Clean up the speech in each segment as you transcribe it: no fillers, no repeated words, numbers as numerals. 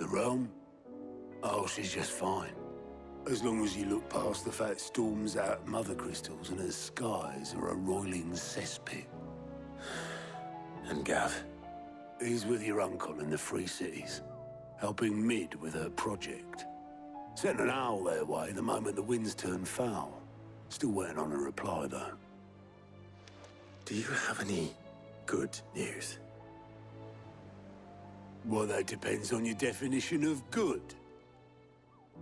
the realm? Oh, she's just fine. As long as you look past the fact storms out mother crystals and her skies are a roiling cesspit. And Gav? He's with your uncle in the Free Cities, helping Mid with her project. Sent an owl their way the moment the winds turned foul. Still waiting on a reply, though. Do you have any good news? Well, that depends on your definition of good.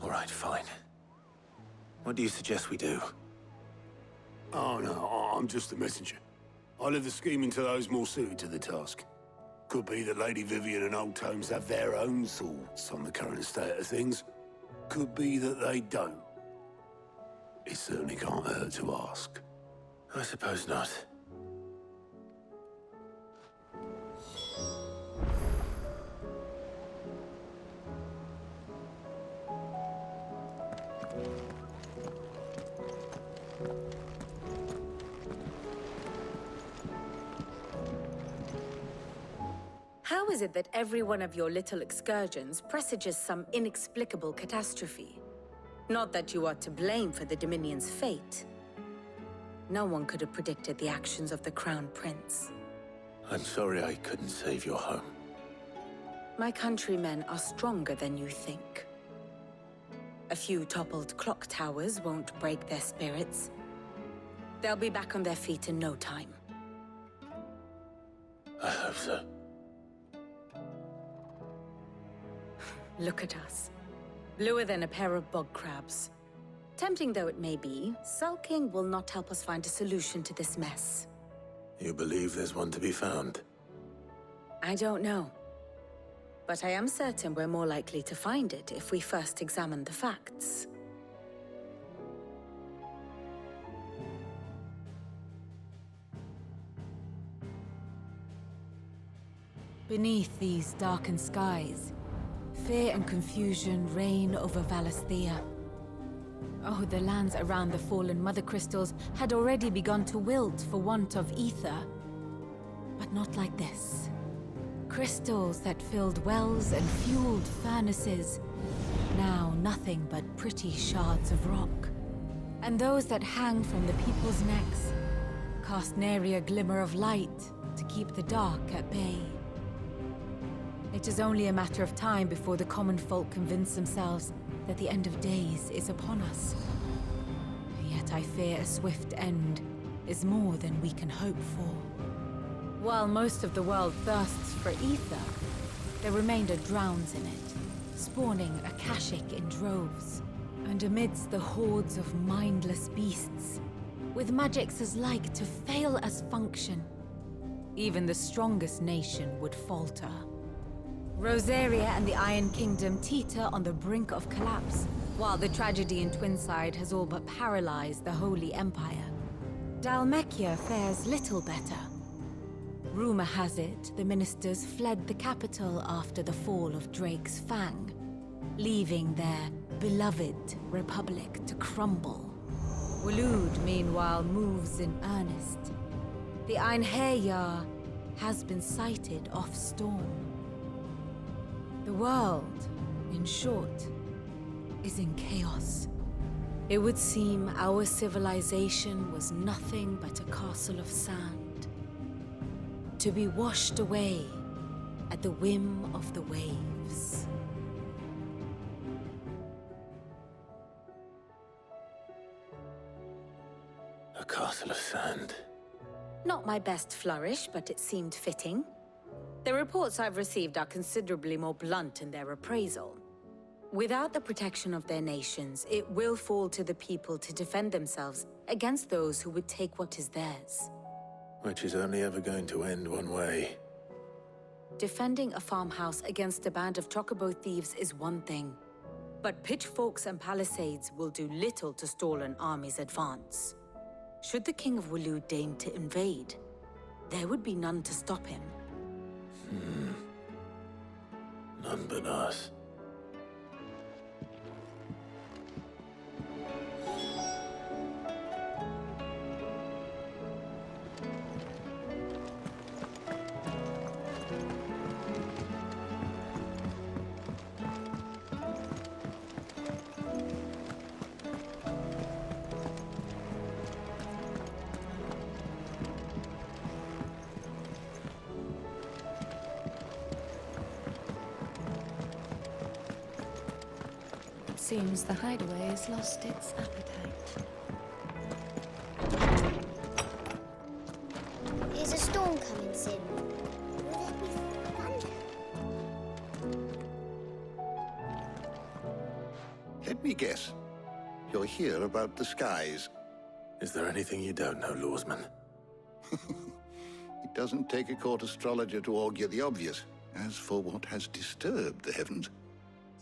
All right, fine. What do you suggest we do? Oh, no, I'm just the messenger. I leave the scheming to those more suited to the task. Could be that Lady Vivian and Old Tomes have their own thoughts on the current state of things. Could be that they don't. It certainly can't hurt to ask. I suppose not. How is it that every one of your little excursions presages some inexplicable catastrophe? Not that you are to blame for the Dominion's fate. No one could have predicted the actions of the Crown Prince. I'm sorry I couldn't save your home. My countrymen are stronger than you think. A few toppled clock towers won't break their spirits. They'll be back on their feet in no time. I hope so. Look at us. Bluer than a pair of bog crabs. Tempting though it may be, sulking will not help us find a solution to this mess. You believe there's one to be found? I don't know. But I am certain we're more likely to find it if we first examine the facts. Beneath these darkened skies, fear and confusion reign over Valisthea. Oh, the lands around the fallen Mother Crystals had already begun to wilt for want of ether. But not like this. Crystals that filled wells and fueled furnaces. Now nothing but pretty shards of rock. And those that hang from the people's necks cast nary a glimmer of light to keep the dark at bay. It is only a matter of time before the common folk convince themselves that the end of days is upon us. Yet I fear a swift end is more than we can hope for. While most of the world thirsts for ether, the remainder drowns in it, spawning Akashic in droves. And amidst the hordes of mindless beasts, with magics as like to fail as function, even the strongest nation would falter. Rosaria and the Iron Kingdom teeter on the brink of collapse, while the tragedy in Twinside has all but paralyzed the Holy Empire. Dalmekia fares little better. Rumor has it the ministers fled the capital after the fall of Drake's Fang, leaving their beloved republic to crumble. Waloed, meanwhile, moves in earnest. The Einherjar has been sighted off-storm. The world, in short, is in chaos. It would seem our civilization was nothing but a castle of sand, to be washed away at the whim of the waves. A castle of sand. Not my best flourish, but it seemed fitting. The reports I've received are considerably more blunt in their appraisal. Without the protection of their nations, it will fall to the people to defend themselves against those who would take what is theirs. Which is only ever going to end one way. Defending a farmhouse against a band of chocobo thieves is one thing, but pitchforks and palisades will do little to stall an army's advance. Should the King of Waloed deign to invade, there would be none to stop him. None but us. Seems the hideaway has lost its appetite. Is a storm coming soon? Will there be thunder? Let me guess. You're here about the skies. Is there anything you don't know, Lawsman? It doesn't take a court astrologer to augur the obvious. As for what has disturbed the heavens,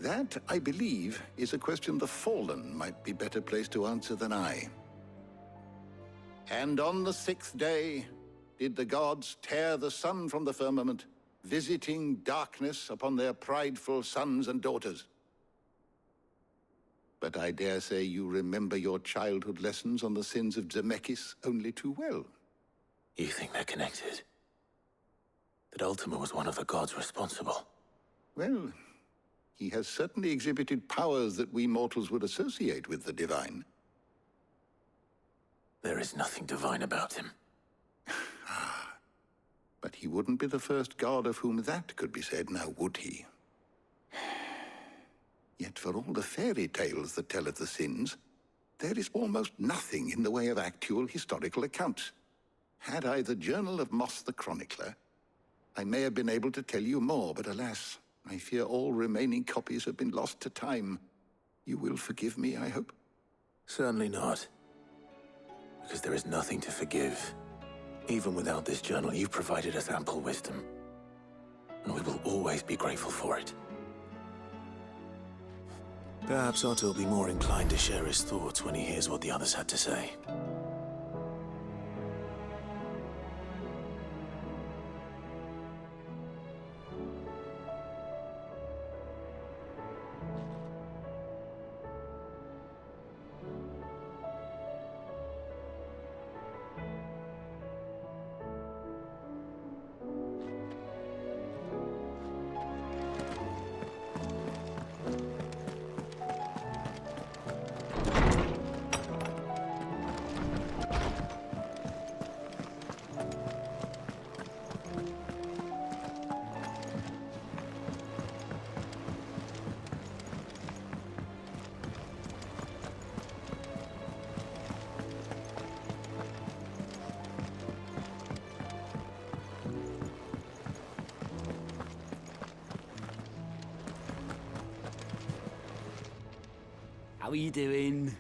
that, I believe, is a question the Fallen might be better placed to answer than I. And on the 6th day did the gods tear the sun from the firmament, visiting darkness upon their prideful sons and daughters. But I dare say you remember your childhood lessons on the sins of Zemeckis only too well. You think they're connected? That Ultima was one of the gods responsible? Well, he has certainly exhibited powers that we mortals would associate with the divine. There is nothing divine about him. But he wouldn't be the first god of whom that could be said, now would he? Yet for all the fairy tales that tell of the sins, there is almost nothing in the way of actual historical accounts. Had I the Journal of Moss the Chronicler, I may have been able to tell you more, but alas, I fear all remaining copies have been lost to time. You will forgive me, I hope? Certainly not. Because there is nothing to forgive. Even without this journal, you've provided us ample wisdom. And we will always be grateful for it. Perhaps Otto will be more inclined to share his thoughts when he hears what the others had to say. How are you doing?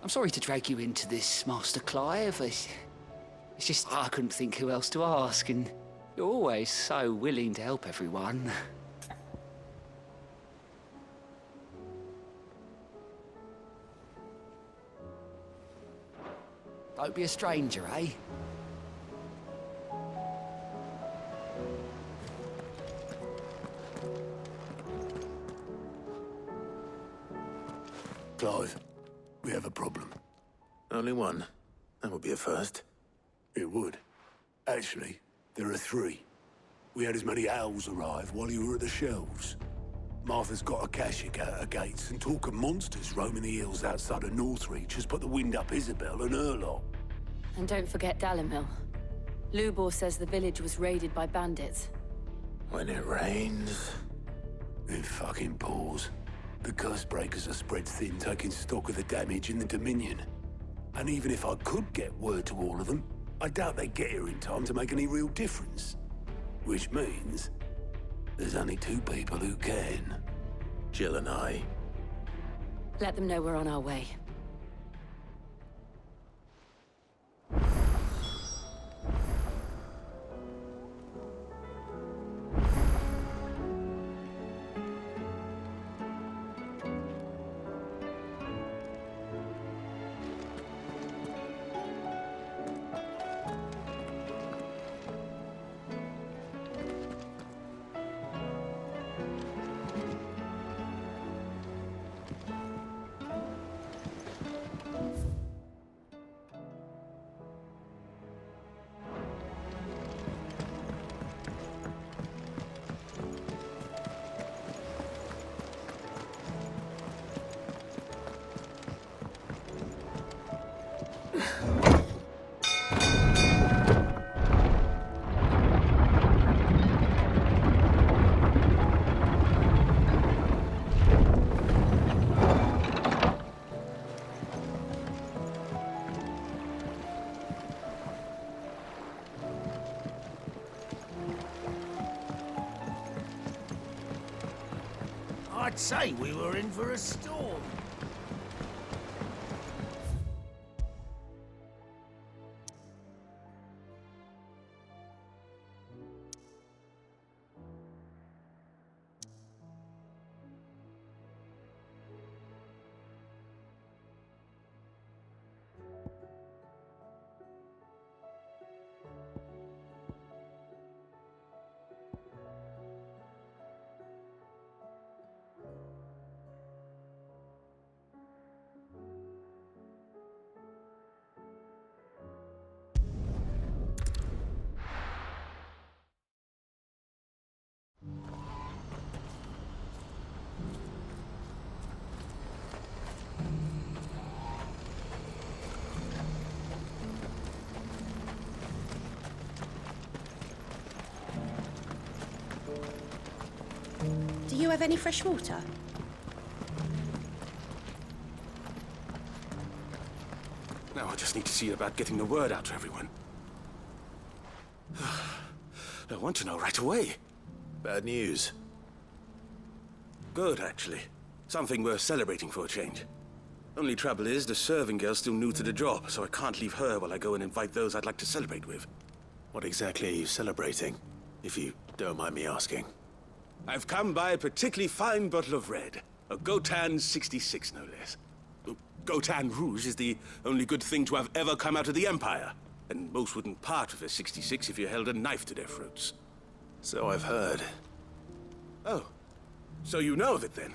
I'm sorry to drag you into this, Master Clive. It's just I couldn't think who else to ask, and you're always so willing to help everyone. Don't be a stranger, eh? Clive, we have a problem. Only one. That would be a first. It would. Actually, there are 3. We had as many owls arrive while you were at the shelves. Martha's got a Kashik out her gates, and talk of monsters roaming the hills outside of Northreach has put the wind up Isabel and her lot. And don't forget Dalimil. Lubor says the village was raided by bandits. When it rains... It fucking pours. The curse breakers are spread thin, taking stock of the damage in the Dominion. And even if I could get word to all of them, I doubt they'd get here in time to make any real difference. Which means there's only 2 people who can. Jill and I. Let them know we're on our way. I'd say we were in for a storm. Do you have any fresh water? Now I just need to see about getting the word out to everyone. I want to know right away. Bad news. Good, actually. Something worth celebrating for a change. Only trouble is, the serving girl's still new to the job, so I can't leave her while I go and invite those I'd like to celebrate with. What exactly are you celebrating, if you don't mind me asking? I've come by a particularly fine bottle of red. A Gotan 66, no less. Gotan Rouge is the only good thing to have ever come out of the Empire. And most wouldn't part with a 66 if you held a knife to their throats. So I've heard. Oh, so you know of it then?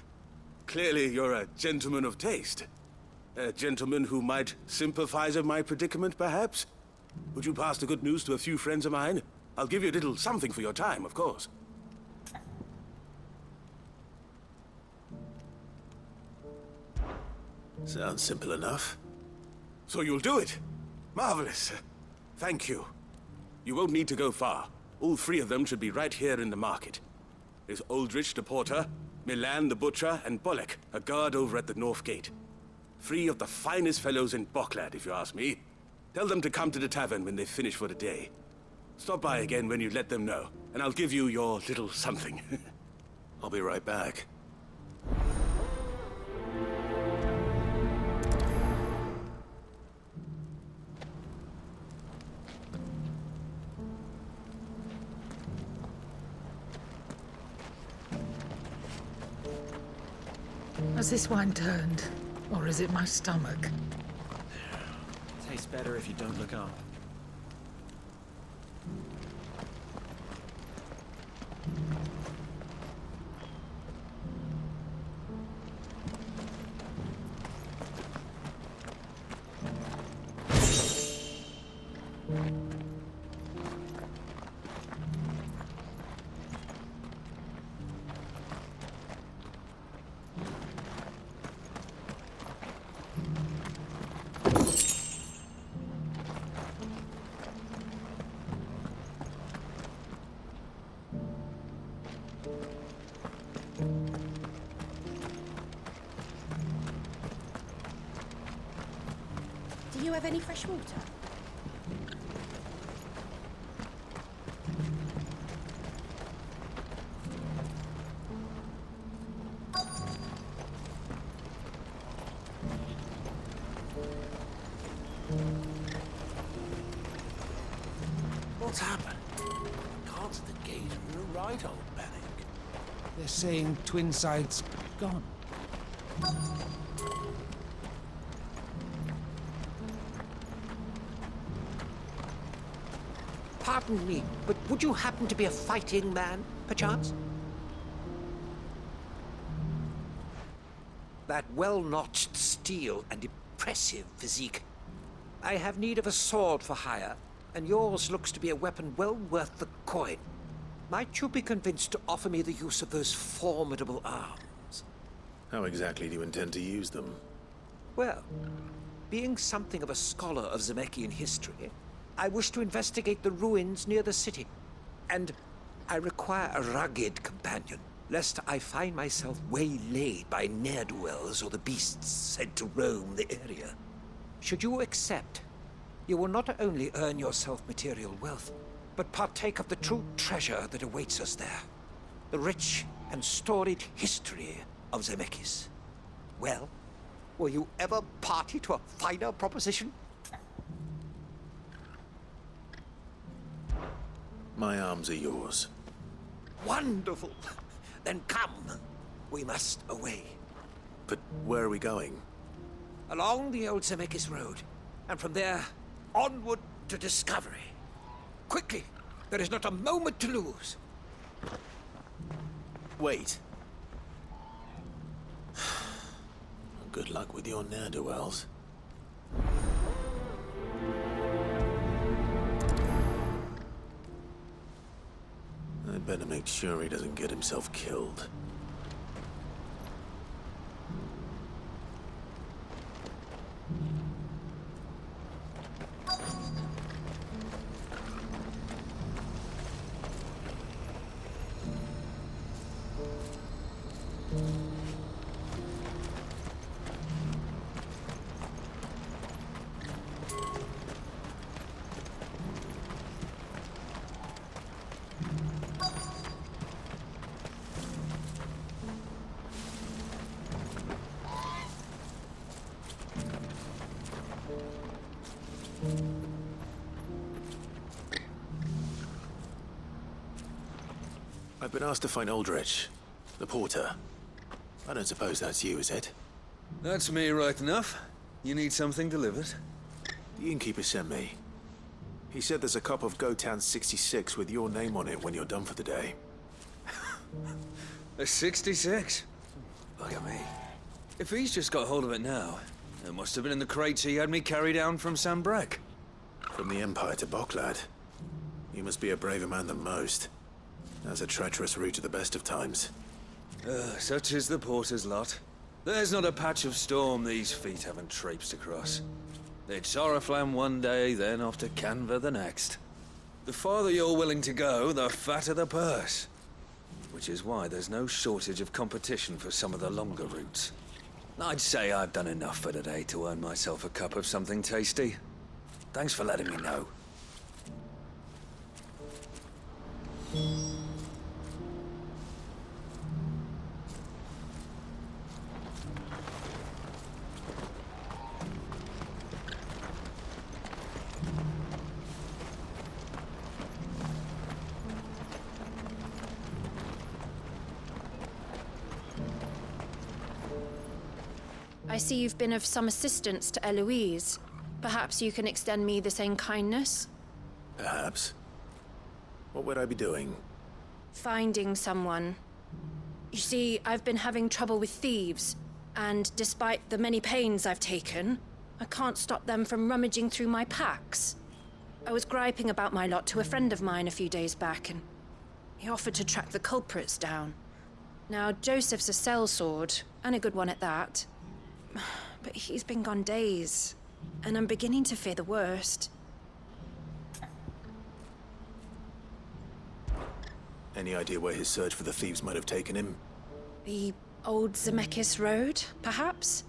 Clearly you're a gentleman of taste. A gentleman who might sympathize with my predicament, perhaps? Would you pass the good news to a few friends of mine? I'll give you a little something for your time, of course. Sounds simple enough. So you'll do it? Marvelous. Thank you. You won't need to go far. All three of them should be right here in the market. There's Aldrich the porter, Milan the butcher, and Bolek, a guard over at the north gate. Three of the finest fellows in Boklad, if you ask me. Tell them to come to the tavern when they've finished for the day. Stop by again when you let them know, and I'll give you your little something. I'll be right back. Has this wine turned? Or is it my stomach? Tastes better if you don't look up. Do you have any fresh water? What's happened? Cards at the gate are in a right old panic. They're saying Twinside's gone. Pardon me, but would you happen to be a fighting man, perchance? That well-notched steel and impressive physique. I have need of a sword for hire, and yours looks to be a weapon well worth the coin. Might you be convinced to offer me the use of those formidable arms? How exactly do you intend to use them? Well, being something of a scholar of Zemeckyan history, I wish to investigate the ruins near the city, and I require a rugged companion, lest I find myself waylaid by ne'er-do-wells or the beasts said to roam the area. Should you accept, you will not only earn yourself material wealth, but partake of the true treasure that awaits us there. The rich and storied history of Zemeckis. Well, were you ever party to a finer proposition? My arms are yours. Wonderful. Then come. We must away. But where are we going? Along the old Zemeckis Road, and from there, onward to discovery. Quickly! There is not a moment to lose. Wait. Good luck with your ne'er-do-wells. I'd better make sure he doesn't get himself killed. I've been asked to find Aldrich, the porter. I don't suppose that's you, is it? That's me right enough. You need something delivered? The innkeeper sent me. He said there's a cup of Gotown 66 with your name on it when you're done for the day. A 66? Look at me. If he's just got hold of it now, it must have been in the crates he had me carry down from Sambrek. From the Empire to Boklad. You must be a braver man than most. That's a treacherous route at the best of times. Such is the porter's lot. There's not a patch of storm these feet haven't traipsed across. It's Oriflamme one day, then off to Canva the next. The farther you're willing to go, the fatter the purse. Which is why there's no shortage of competition for some of the longer routes. I'd say I've done enough for today to earn myself a cup of something tasty. Thanks for letting me know. I see you've been of some assistance to Eloise. Perhaps you can extend me the same kindness? Perhaps. What would I be doing? Finding someone. You see, I've been having trouble with thieves, and despite the many pains I've taken, I can't stop them from rummaging through my packs. I was griping about my lot to a friend of mine a few days back, and he offered to track the culprits down. Now, Joseph's a sellsword, and a good one at that. But he's been gone days, and I'm beginning to fear the worst. Any idea where his search for the thieves might have taken him? The old Zemeckis Road, perhaps?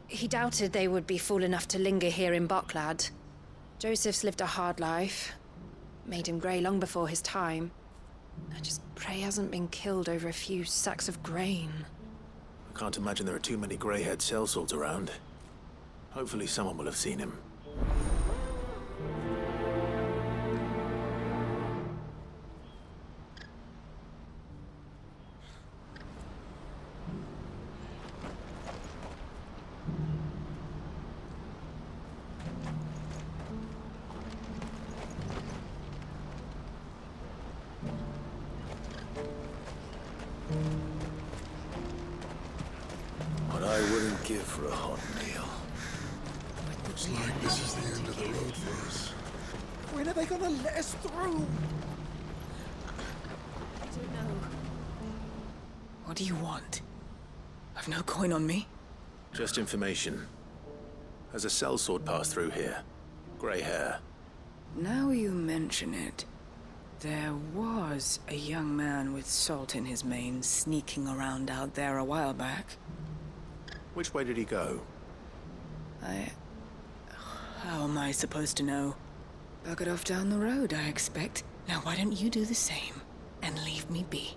He doubted they would be fool enough to linger here in Boklad. Joseph's lived a hard life. Made him grey long before his time. I just pray he hasn't been killed over a few sacks of grain. I can't imagine there are too many grey-haired sellswords around. Hopefully someone will have seen him. What I wouldn't give for a hot meal. Looks like this is the end of the road for us. When are they gonna let us through? I don't know. What do you want? I've no coin on me. Just information. Has a sellsword passed through here? Grey hair. Now you mention it, there was a young man with salt in his mane sneaking around out there a while back. Which way did he go? How am I supposed to know? Buggered off down the road, I expect. Now why don't you do the same and leave me be?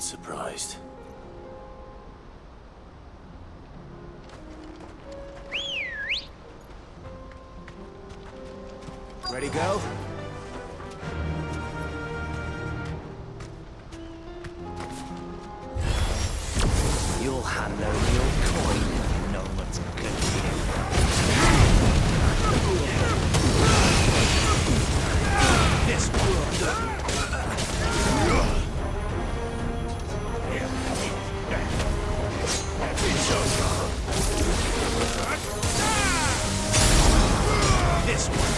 not surprised. Ready, go? You'll hand over your coin if you know what's good for you. This one. This one.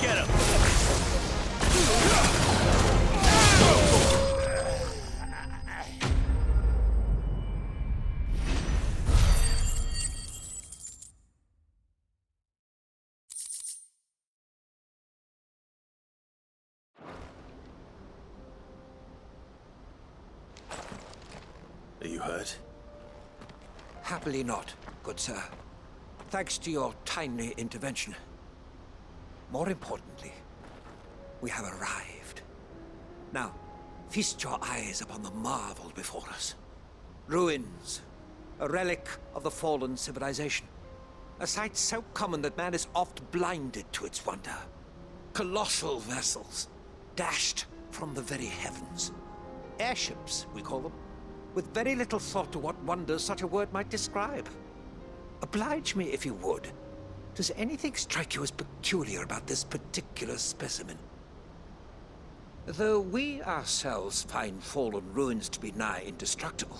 Get him. Are you hurt? Happily not, good sir. Thanks to your timely intervention. More importantly, we have arrived. Now, feast your eyes upon the marvel before us. Ruins, a relic of the fallen civilization. A sight so common that man is oft blinded to its wonder. Colossal vessels, dashed from the very heavens. Airships, we call them, with very little thought to what wonders such a word might describe. Oblige me if you would. Does anything strike you as peculiar about this particular specimen? Though we ourselves find fallen ruins to be nigh indestructible,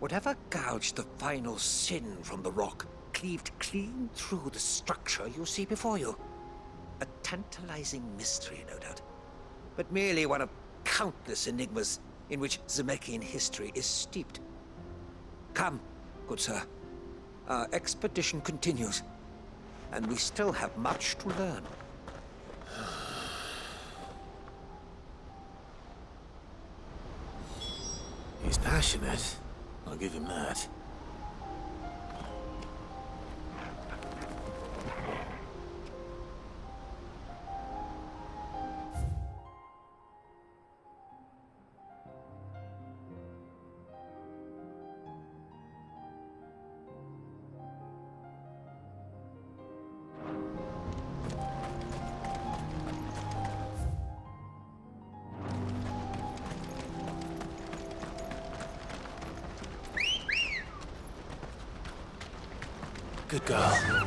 whatever gouged the final sin from the rock cleaved clean through the structure you see before you. A tantalizing mystery, no doubt, but merely one of countless enigmas in which Zemeckis history is steeped. Come, good sir. Our expedition continues, and we still have much to learn. He's passionate. I'll give him that. Good girl.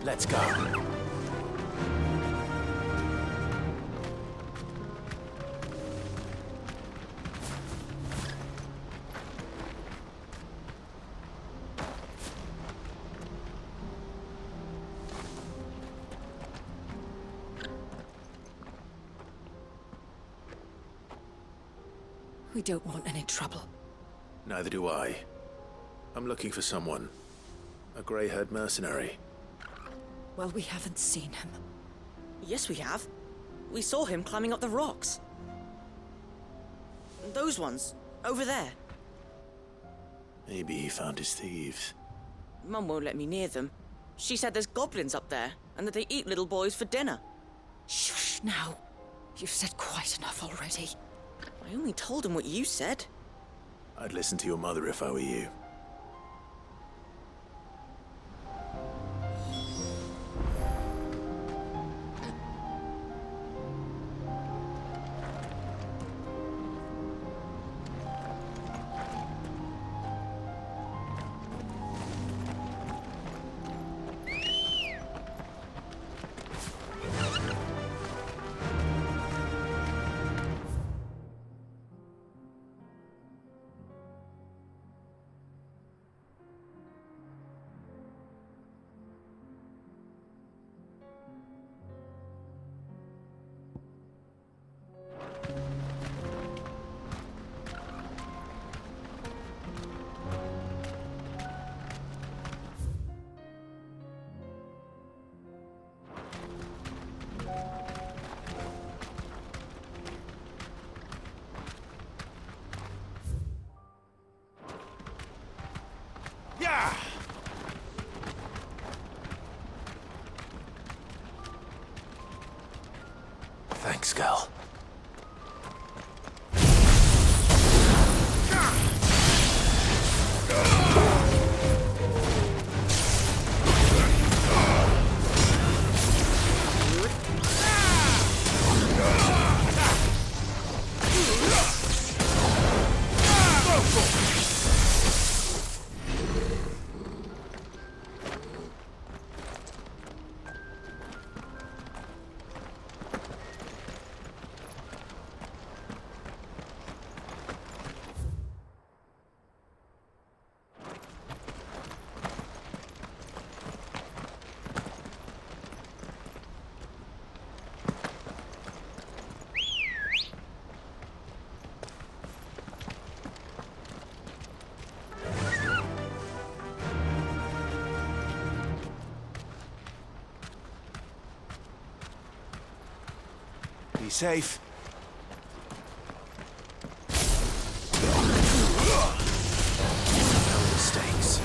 Let's go. We don't want any trouble. Neither do I. I'm looking for someone A grey-haired mercenary. Well, we haven't seen him. Yes, we have. We saw him climbing up the rocks. Those ones, over there. Maybe he found his thieves. Mum won't let me near them. She said there's goblins up there, and that they eat little boys for dinner. Shush, now. You've said quite enough already. I only told him what you said. I'd listen to your mother if I were you. Thanks, Gal. Be safe. No mistakes.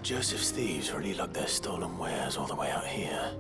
Joseph's thieves really lug their stolen wares all the way out here.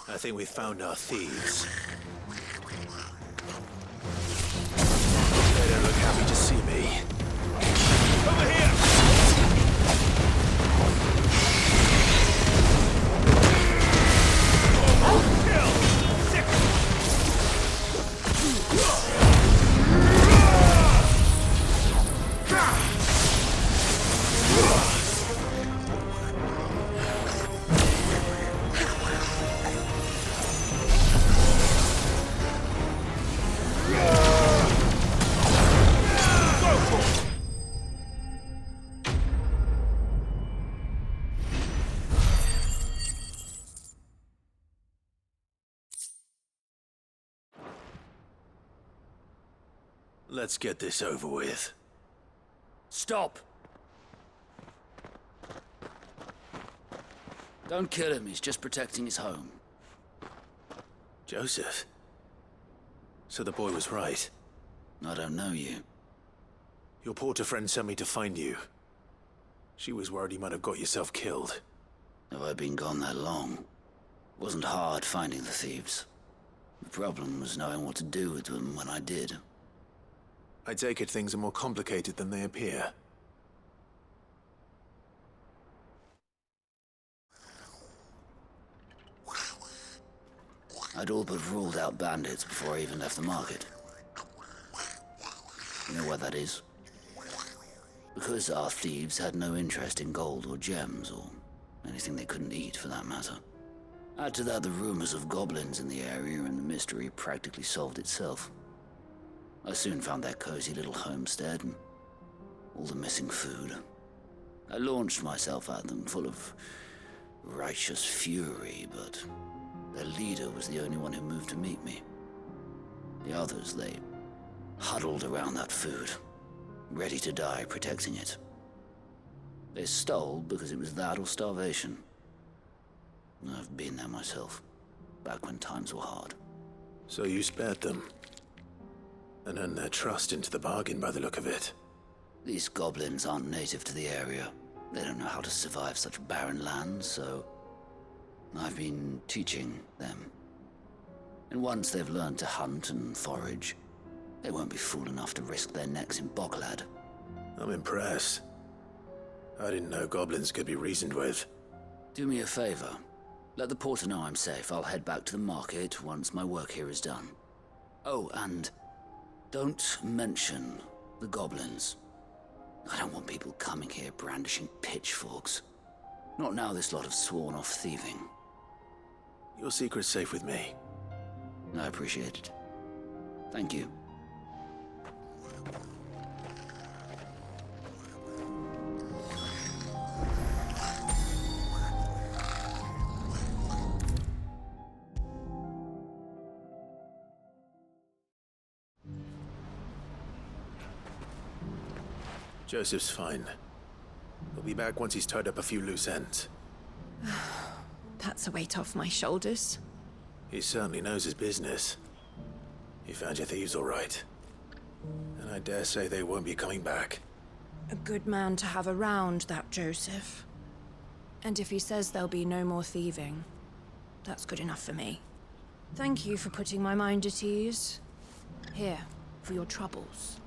I think we've found our thieves. happy to see me. Over here! Let's get this over with. Stop! Don't kill him, he's just protecting his home. Joseph? So the boy was right. I don't know you. Your porter friend sent me to find you. She was worried you might have got yourself killed. Have I been gone that long? It wasn't hard finding the thieves. The problem was knowing what to do with them when I did. I take it things are more complicated than they appear. I'd all but ruled out bandits before I even left the market. You know why that is? Because our thieves had no interest in gold or gems, or anything they couldn't eat for that matter. Add to that the rumors of goblins in the area, and the mystery practically solved itself. I soon found their cozy little homestead and all the missing food. I launched myself at them, full of righteous fury, but their leader was the only one who moved to meet me. The others, they huddled around that food, ready to die protecting it. They stole because it was that or starvation. I've been there myself, back when times were hard. So you spared them? And earned their trust into the bargain by the look of it. These goblins aren't native to the area. They don't know how to survive such barren lands, so I've been teaching them. And once they've learned to hunt and forage, they won't be fool enough to risk their necks in Bocklad. I'm impressed. I didn't know goblins could be reasoned with. Do me a favor. Let the porter know I'm safe. I'll head back to the market once my work here is done. Oh, and don't mention the goblins. I don't want people coming here brandishing pitchforks. Not now this lot have sworn off thieving. Your secret's safe with me. I appreciate it. Thank you. Joseph's fine. He'll be back once he's tied up a few loose ends. That's a weight off my shoulders. He certainly knows his business. You found your thieves all right. And I dare say they won't be coming back. A good man to have around, that Joseph. And if he says there'll be no more thieving, that's good enough for me. Thank you for putting my mind at ease. Here, for your troubles.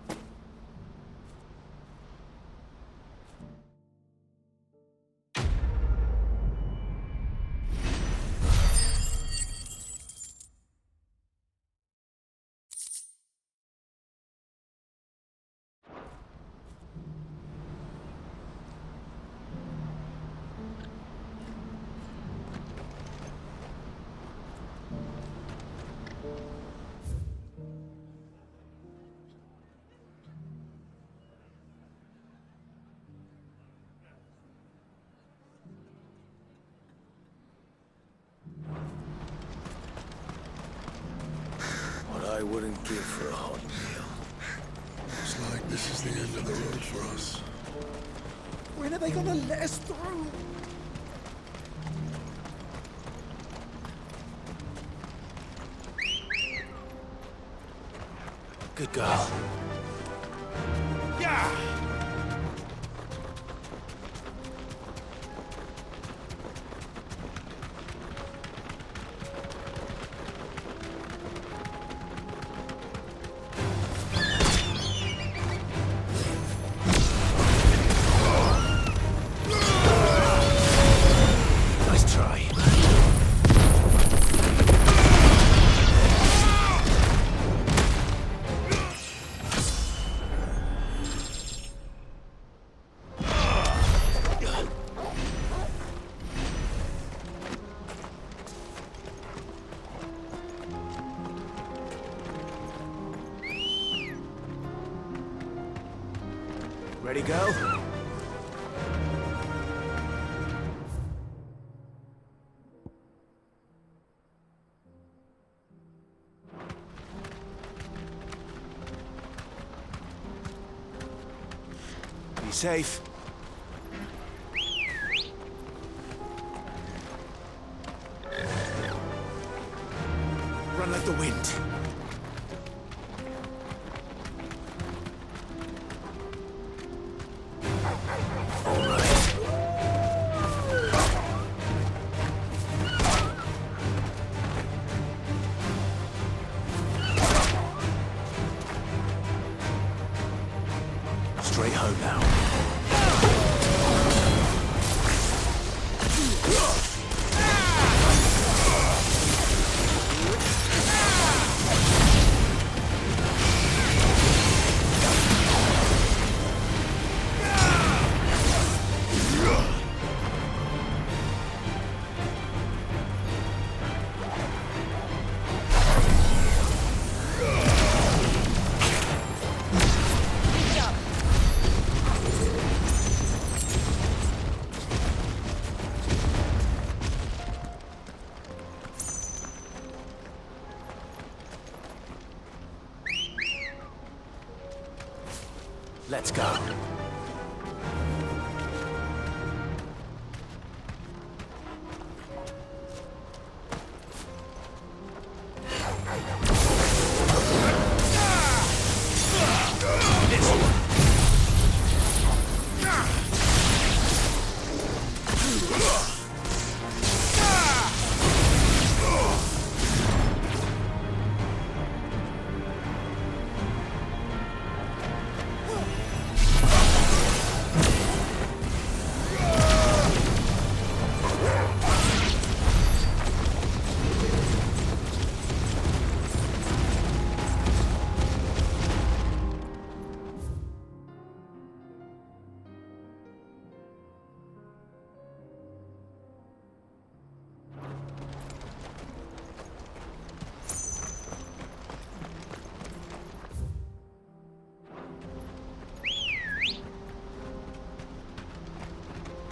I wouldn't give for a hot meal. Looks like this is the end of the road for us. When are they gonna let us through? Good girl. Yeah! Ready, go? Be safe. Run like the wind. Straight home now. Let's go.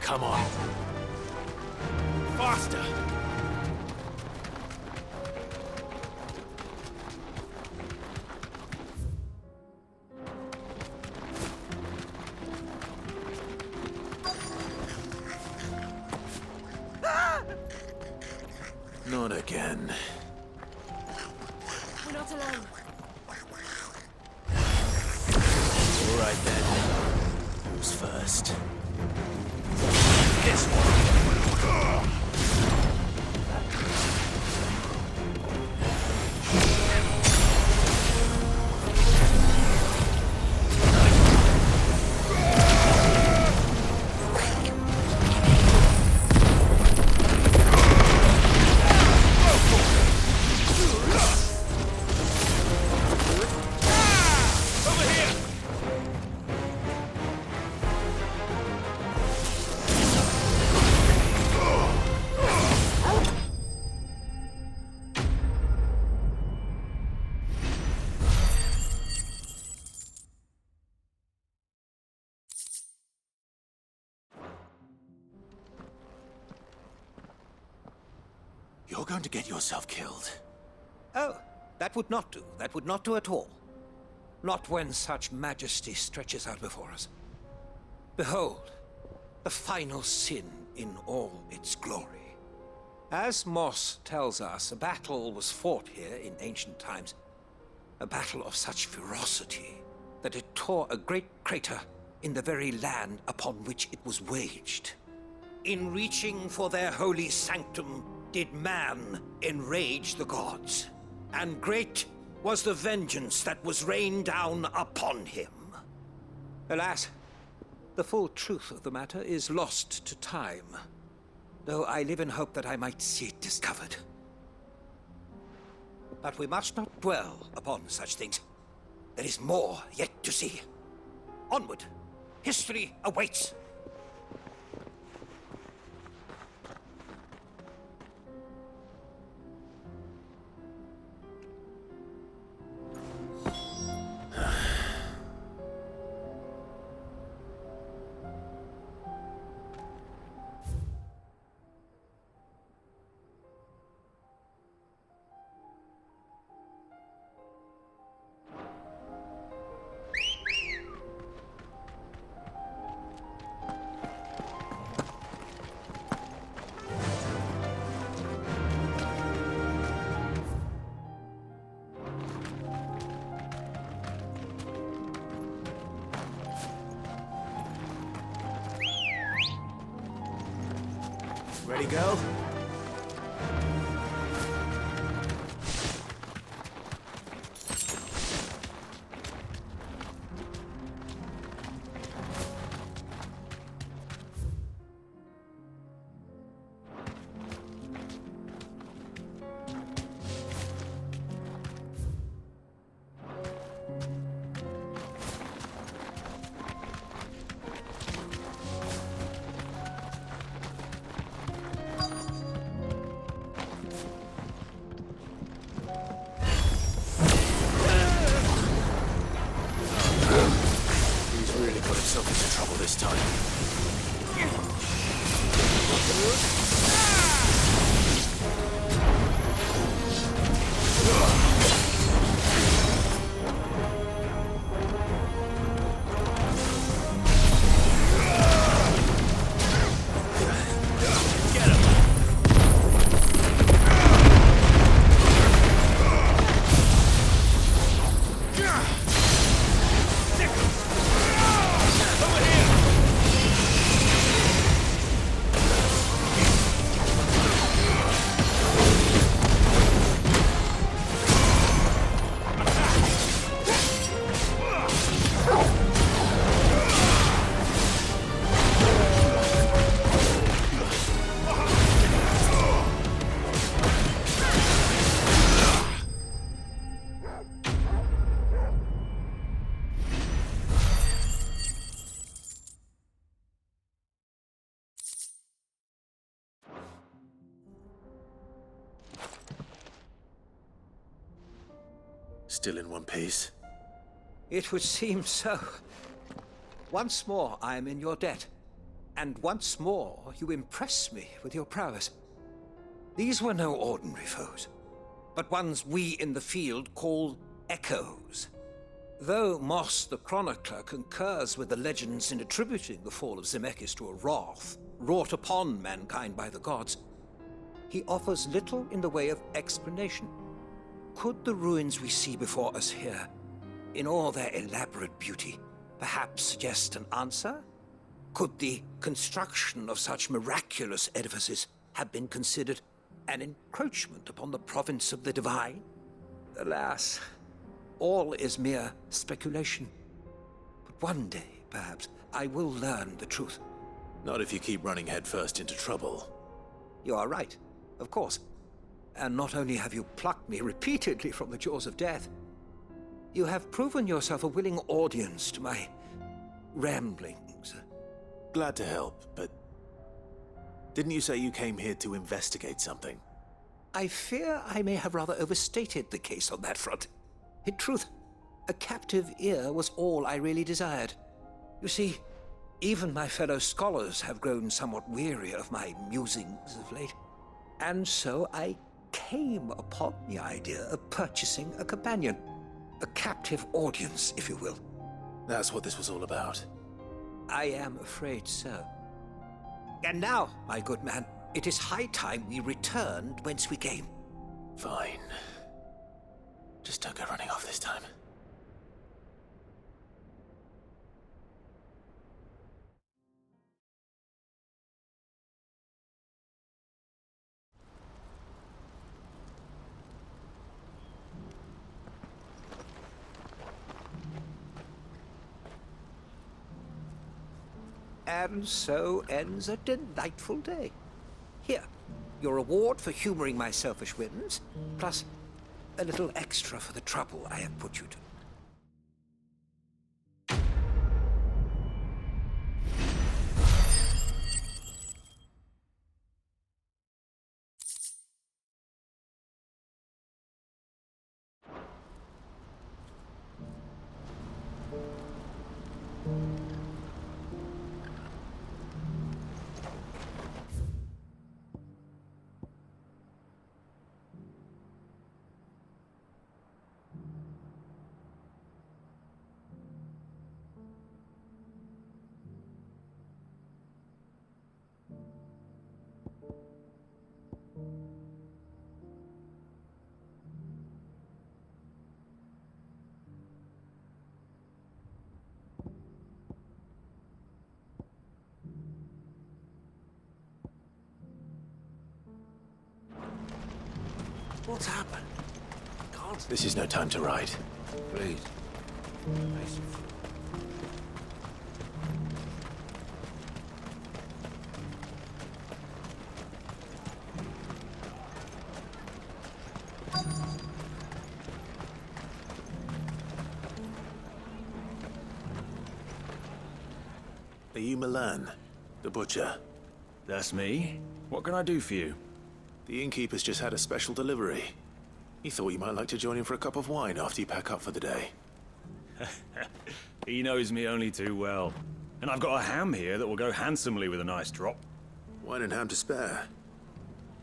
Come on. Faster! Not again. We're not alone. All right then. Who's first? This one. You're going to get yourself killed. Oh, that would not do. That would not do at all. Not when such majesty stretches out before us. Behold, the final sin in all its glory. As Moss tells us, a battle was fought here in ancient times. A battle of such ferocity that it tore a great crater in the very land upon which it was waged. In reaching for their holy sanctum, did man enrage the gods, and great was the vengeance that was rained down upon him. Alas, the full truth of the matter is lost to time, though I live in hope that I might see it discovered. But we must not dwell upon such things. There is more yet to see. Onward! History awaits! Ready, girl? Still in one piece? It would seem so. Once more I am in your debt, and once more you impress me with your prowess. These were no ordinary foes, but ones we in the field call echoes. Though Moss the Chronicler concurs with the legends in attributing the fall of Zemeckis to a wrath wrought upon mankind by the gods, he offers little in the way of explanation. Could the ruins we see before us here, in all their elaborate beauty, perhaps suggest an answer? Could the construction of such miraculous edifices have been considered an encroachment upon the province of the divine? Alas, all is mere speculation. But one day, perhaps, I will learn the truth. Not if you keep running headfirst into trouble. You are right, of course. And not only have you plucked me repeatedly from the jaws of death, you have proven yourself a willing audience to my ramblings. Glad to help, but didn't you say you came here to investigate something? I fear I may have rather overstated the case on that front. In truth, a captive ear was all I really desired. You see, even my fellow scholars have grown somewhat weary of my musings of late, and so I came upon the idea of purchasing a companion. A captive audience, if you will. That's what this was all about. I am afraid so. And now, my good man, it is high time we returned whence we came. Fine. Just don't go running off this time. And so ends a delightful day. Here, your reward for humoring my selfish whims, plus a little extra for the trouble I have put you to. What's happened? Can't... This is no time to ride. Please. Are you Milan, the butcher? That's me. What can I do for you? The innkeeper's just had a special delivery. He thought you might like to join him for a cup of wine after you pack up for the day. He knows me only too well. And I've got a ham here that will go handsomely with a nice drop. Wine and ham to spare.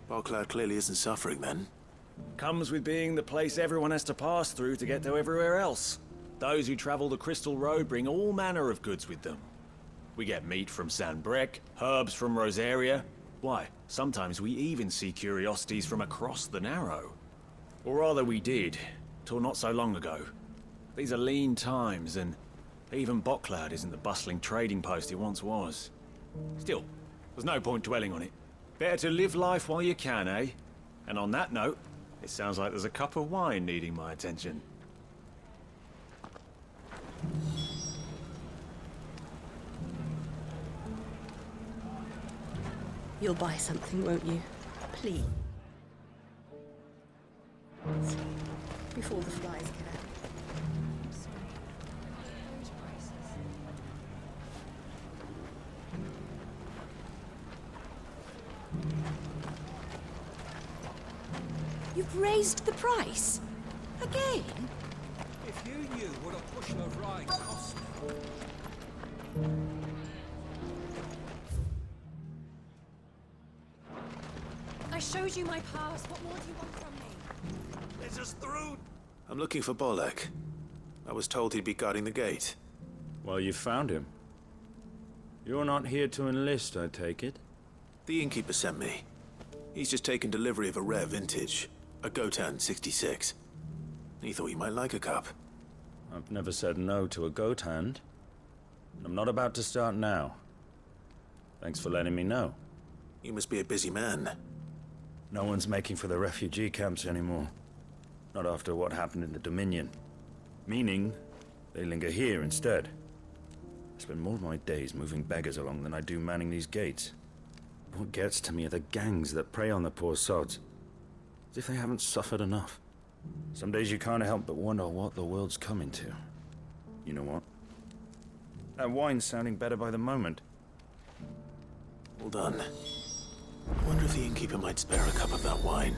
Barcloud clearly isn't suffering then. Comes with being the place everyone has to pass through to get to everywhere else. Those who travel the Crystal Road bring all manner of goods with them. We get meat from Sanbrec, herbs from Rosaria. Why, sometimes we even see curiosities from across the Narrow. Or rather we did, till not so long ago. These are lean times, and even Barcloud isn't the bustling trading post it once was. Still, there's no point dwelling on it. Better to live life while you can, eh? And on that note, it sounds like there's a cup of wine needing my attention. You'll buy something, won't you? Please. Before the flies get out. You've raised the price? Again? If you knew what a bushel of rye cost... I showed you my past. What more do you want from me? Let us through! I'm looking for Bolek. I was told he'd be guarding the gate. Well, you found him. You're not here to enlist, I take it? The innkeeper sent me. He's just taken delivery of a rare vintage, a Gotan 66. He thought you might like a cup. I've never said no to a goat hand. I'm not about to start now. Thanks for letting me know. You must be a busy man. No one's making for the refugee camps anymore. Not after what happened in the Dominion. Meaning, they linger here instead. I spend more of my days moving beggars along than I do manning these gates. What gets to me are the gangs that prey on the poor sods. As if they haven't suffered enough. Some days you can't help but wonder what the world's coming to. You know what? That wine's sounding better by the moment. Well done. I wonder if the innkeeper might spare a cup of that wine.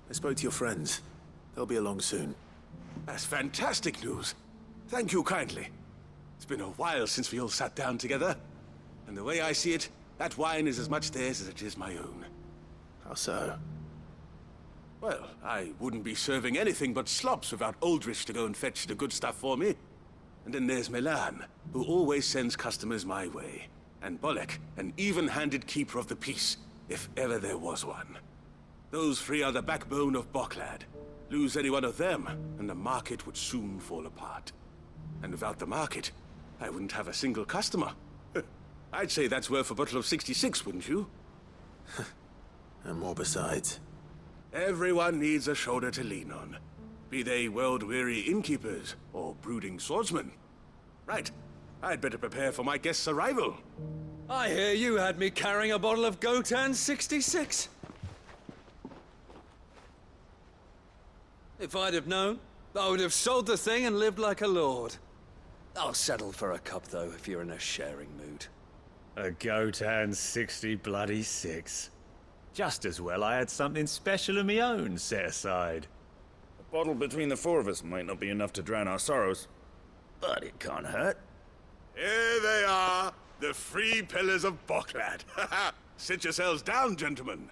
I spoke to your friends. They'll be along soon. That's fantastic news. Thank you kindly. It's been a while since we all sat down together. And the way I see it, that wine is as much theirs as it is my own. How so? Well, I wouldn't be serving anything but slops without Aldrich to go and fetch the good stuff for me. And then there's Milan, who always sends customers my way. And Bolek, an even-handed keeper of the peace, if ever there was one. Those three are the backbone of Barcloud. Lose any one of them, and the market would soon fall apart. And without the market, I wouldn't have a single customer. I'd say that's worth a bottle of 66, wouldn't you? And more besides. Everyone needs a shoulder to lean on. Be they world-weary innkeepers or brooding swordsmen. Right. I'd better prepare for my guest's arrival. I hear you had me carrying a bottle of Gotan 66. If I'd have known, I would have sold the thing and lived like a lord. I'll settle for a cup, though, if you're in a sharing mood. A Gotan 60 bloody 6. Just as well I had something special of my own set aside. A bottle between the four of us might not be enough to drown our sorrows, but it can't hurt. Here they are, the three pillars of Barcloud. Sit yourselves down, gentlemen.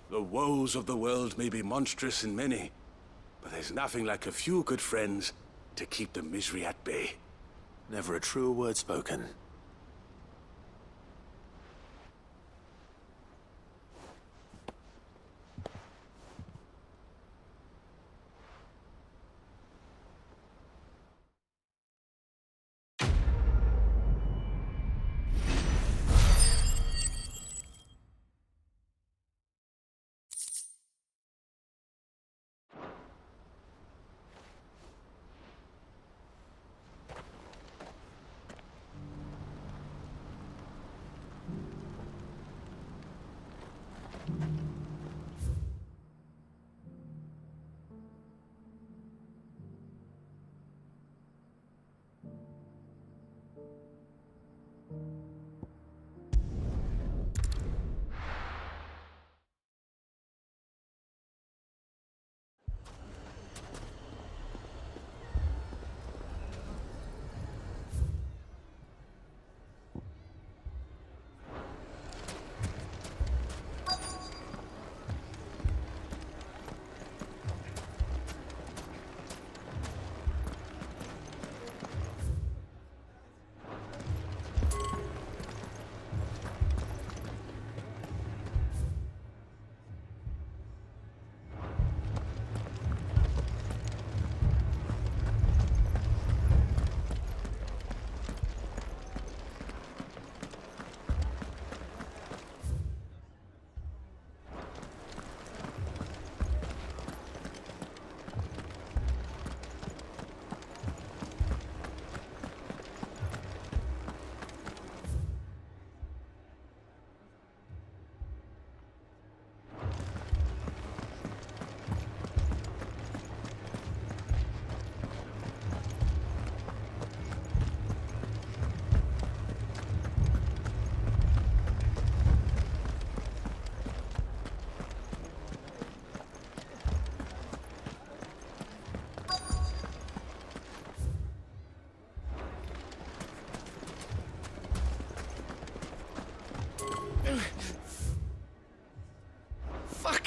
The woes of the world may be monstrous in many, but there's nothing like a few good friends to keep the misery at bay. Never a truer word spoken.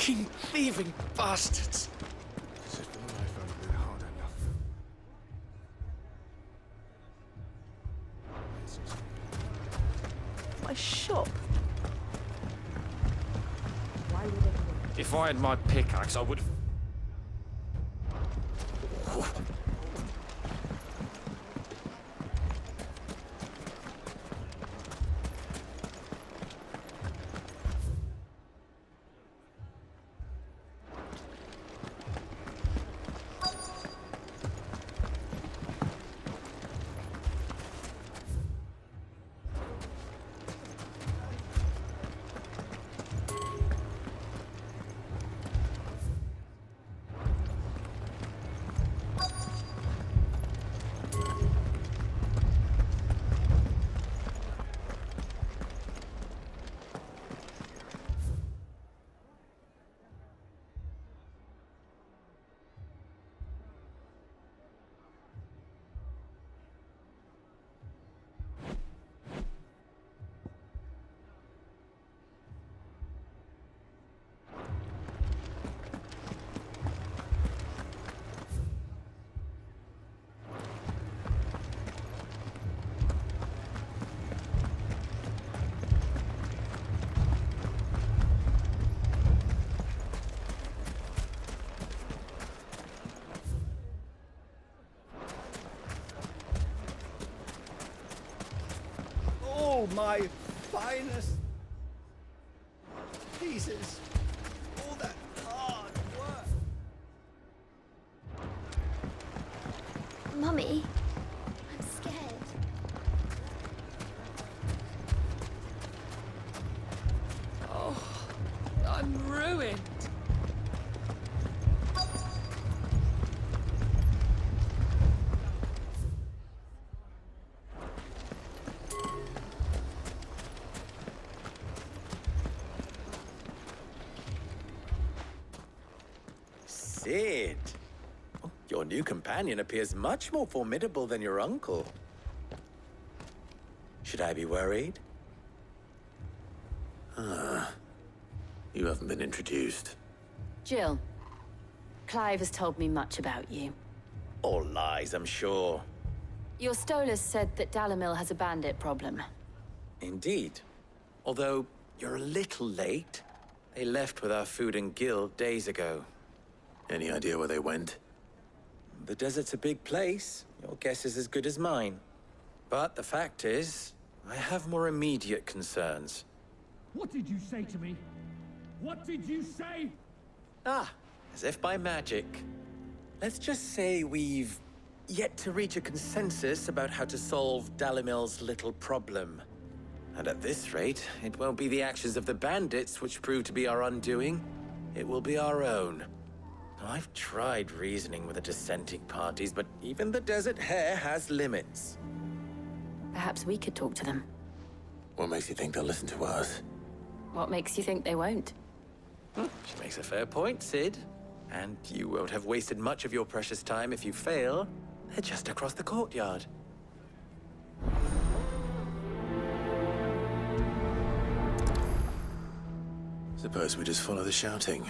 Fucking thieving bastards! As if my life hadn't been hard enough. My shop. If I had my pickaxe, I would... All my finest pieces. All that hard work. Mummy, I'm scared. Oh, I'm ruined. Sid! Oh, your new companion appears much more formidable than your uncle. Should I be worried? You haven't been introduced. Jill, Clive has told me much about you. All lies, I'm sure. Your Stolas said that Dalimil has a bandit problem. Indeed. Although, you're a little late. They left with our food and guild days ago. Any idea where they went? The desert's a big place. Your guess is as good as mine. But the fact is, I have more immediate concerns. What did you say to me? What did you say? As if by magic. Let's just say we've yet to reach a consensus about how to solve Dalimil's little problem. And at this rate, it won't be the actions of the bandits which prove to be our undoing. It will be our own. I've tried reasoning with the dissenting parties, but even the Desert Hare has limits. Perhaps we could talk to them. What makes you think they'll listen to us? What makes you think they won't? She makes a fair point, Sid. And you won't have wasted much of your precious time if you fail. They're just across the courtyard. Suppose we just follow the shouting.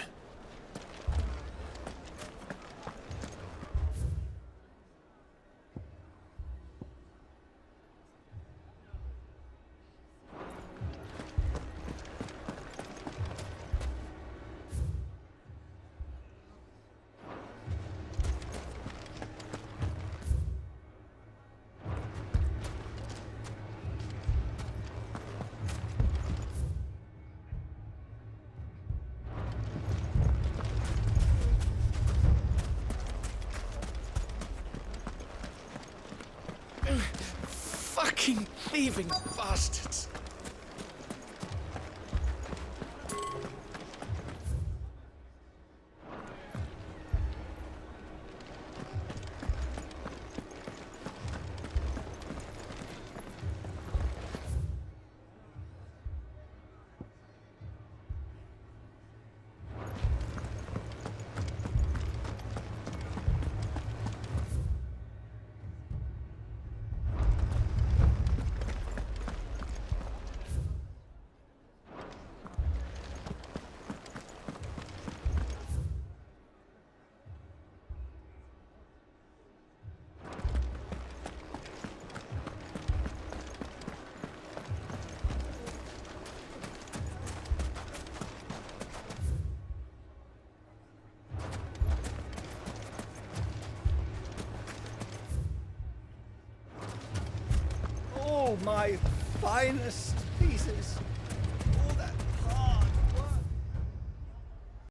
Fucking thieving bastards! my finest pieces.